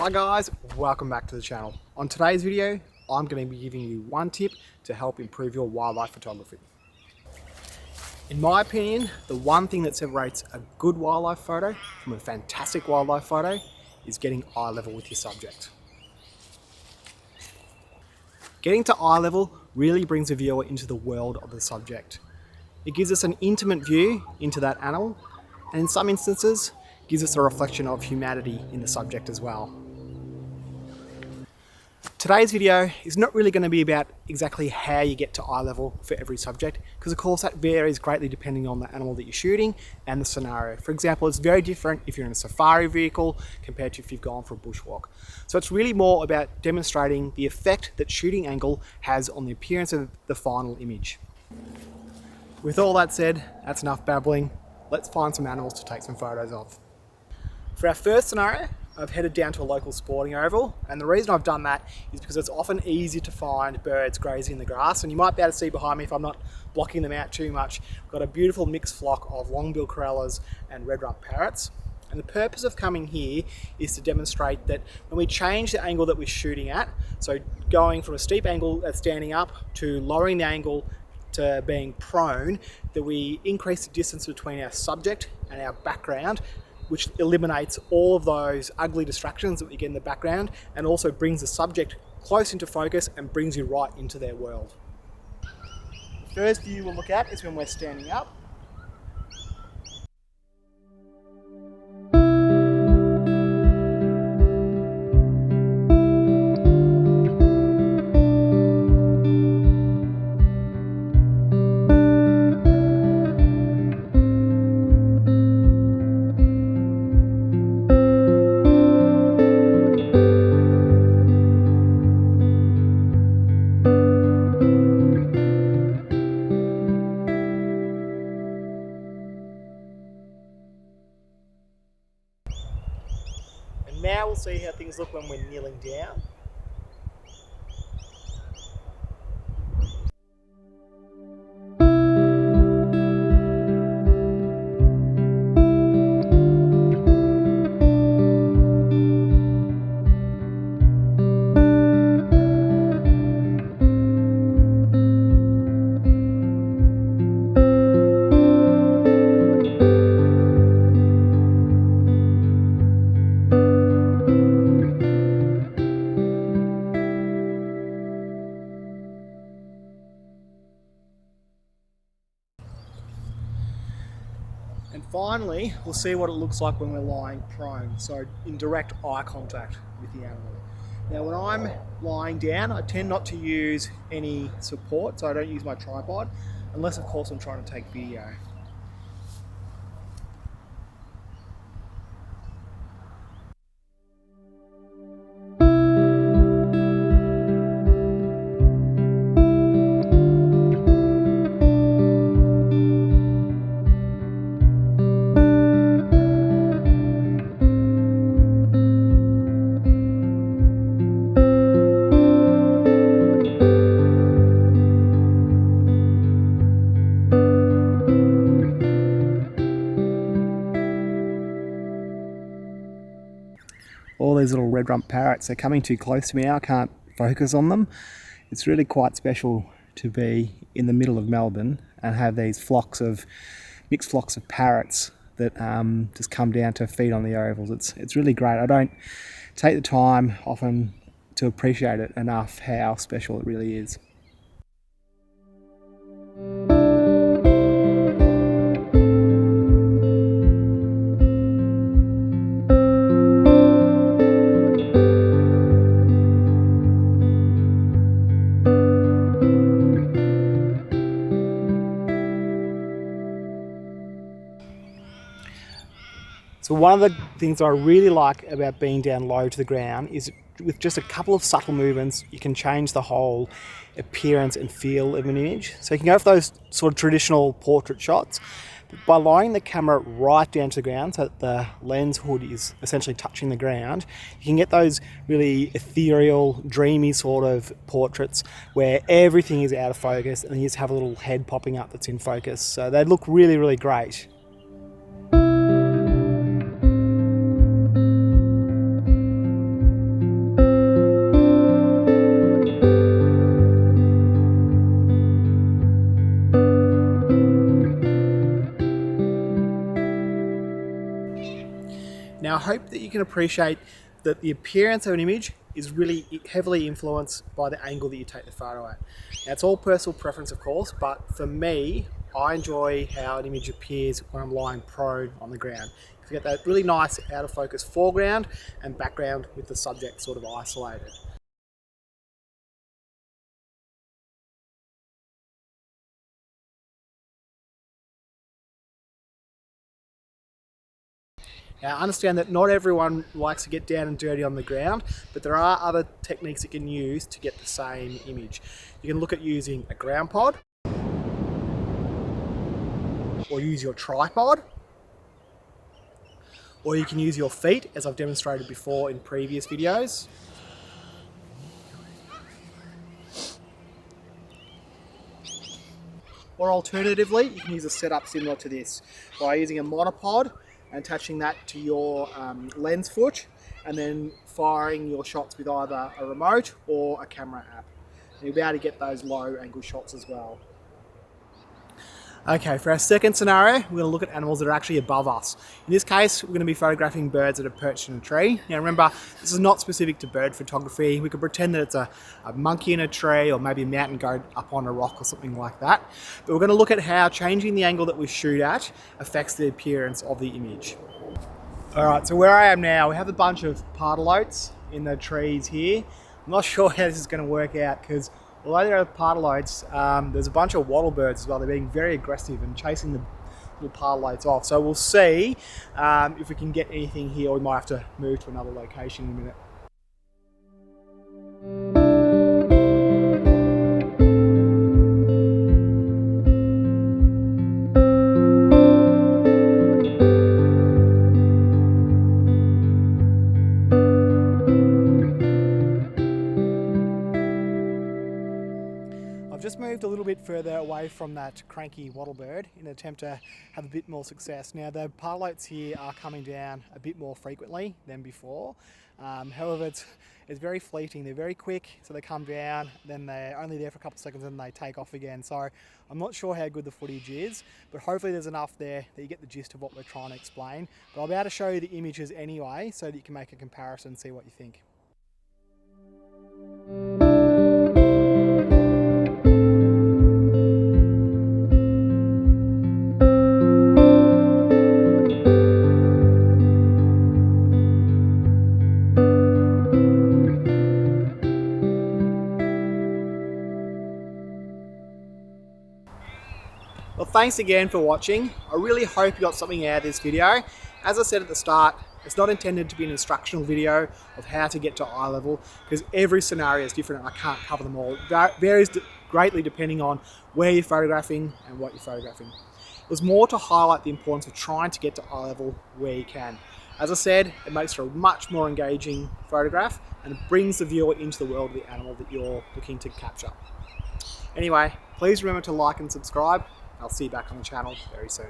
Hi guys, welcome back to the channel. On today's video, I'm going to be giving you one tip to help improve your wildlife photography. In my opinion, the one thing that separates a good wildlife photo from a fantastic wildlife photo is getting eye level with your subject. Getting to eye level really brings the viewer into the world of the subject. It gives us an intimate view into that animal, and in some instances, gives us a reflection of humanity in the subject as well. Today's video is not really going to be about exactly how you get to eye level for every subject, because of course that varies greatly depending on the animal that you're shooting and the scenario. For example, it's very different if you're in a safari vehicle compared to if you've gone for a bushwalk. So it's really more about demonstrating the effect that shooting angle has on the appearance of the final image. With all that said, that's enough babbling. Let's find some animals to take some photos of. For our first scenario, I've headed down to a local sporting oval, and the reason I've done that is because it's often easy to find birds grazing in the grass, and you might be able to see behind me if I'm not blocking them out too much. We've got a beautiful mixed flock of long-billed corellas and red-rumped parrots. And the purpose of coming here is to demonstrate that when we change the angle that we're shooting at, so going from a steep angle at standing up to lowering the angle to being prone, that we increase the distance between our subject and our background, which eliminates all of those ugly distractions that we get in the background and also brings the subject close into focus and brings you right into their world. The first view we'll look at is when we're standing up. Now we'll see how things look when we're kneeling down. And finally, we'll see what it looks like when we're lying prone, so in direct eye contact with the animal. Now when I'm lying down, I tend not to use any support, so I don't use my tripod, unless of course I'm trying to take video. All these little red-rumped parrots, they're coming too close to me now, I can't focus on them. It's really quite special to be in the middle of Melbourne and have these mixed flocks of parrots that just come down to feed on the ovals. It's really great. I don't take the time often to appreciate it enough how special it really is. So one of the things I really like about being down low to the ground is with just a couple of subtle movements, you can change the whole appearance and feel of an image. So you can go for those sort of traditional portrait shots, but by lying the camera right down to the ground so that the lens hood is essentially touching the ground, you can get those really ethereal, dreamy sort of portraits where everything is out of focus and you just have a little head popping up that's in focus. So they look really, really great. hope that you can appreciate that the appearance of an image is really heavily influenced by the angle that you take the photo at. Now, it's all personal preference, of course, but for me, I enjoy how an image appears when I'm lying prone on the ground. You get that really nice out of focus foreground and background with the subject sort of isolated. Now, I understand that not everyone likes to get down and dirty on the ground, but there are other techniques you can use to get the same image. You can look at using a ground pod, or use your tripod, or you can use your feet, as I've demonstrated before in previous videos. Or alternatively, you can use a setup similar to this by using a monopod and attaching that to your lens foot, and then firing your shots with either a remote or a camera app. And you'll be able to get those low angle shots as well. Okay, for our second scenario, we're going to look at animals that are actually above us. In this case, we're going to be photographing birds that are perched in a tree. Now remember, this is not specific to bird photography. We could pretend that it's a monkey in a tree, or maybe a mountain goat up on a rock or something like that. But we're going to look at how changing the angle that we shoot at affects the appearance of the image. Alright, so where I am now, we have a bunch of pardalotes in the trees here. I'm not sure how this is going to work out, because although there are pardalotes, there's a bunch of wattlebirds as well. They're being very aggressive and chasing the little pardalotes off. So we'll see if we can get anything here, or we might have to move to another location in a minute. I've just moved a little bit further away from that cranky wattlebird in an attempt to have a bit more success. Now, the pardalotes here are coming down a bit more frequently than before. However, it's very fleeting. They're very quick, so they come down, then they're only there for a couple of seconds and they take off again. So I'm not sure how good the footage is, but hopefully there's enough there that you get the gist of what we're trying to explain. But I'll be able to show you the images anyway, so that you can make a comparison and see what you think. Well, thanks again for watching. I really hope you got something out of this video. As I said at the start, it's not intended to be an instructional video of how to get to eye level, because every scenario is different and I can't cover them all. It varies greatly depending on where you're photographing and what you're photographing. It was more to highlight the importance of trying to get to eye level where you can. As I said, it makes for a much more engaging photograph and it brings the viewer into the world of the animal that you're looking to capture. Anyway, please remember to like and subscribe. I'll see you back on the channel very soon.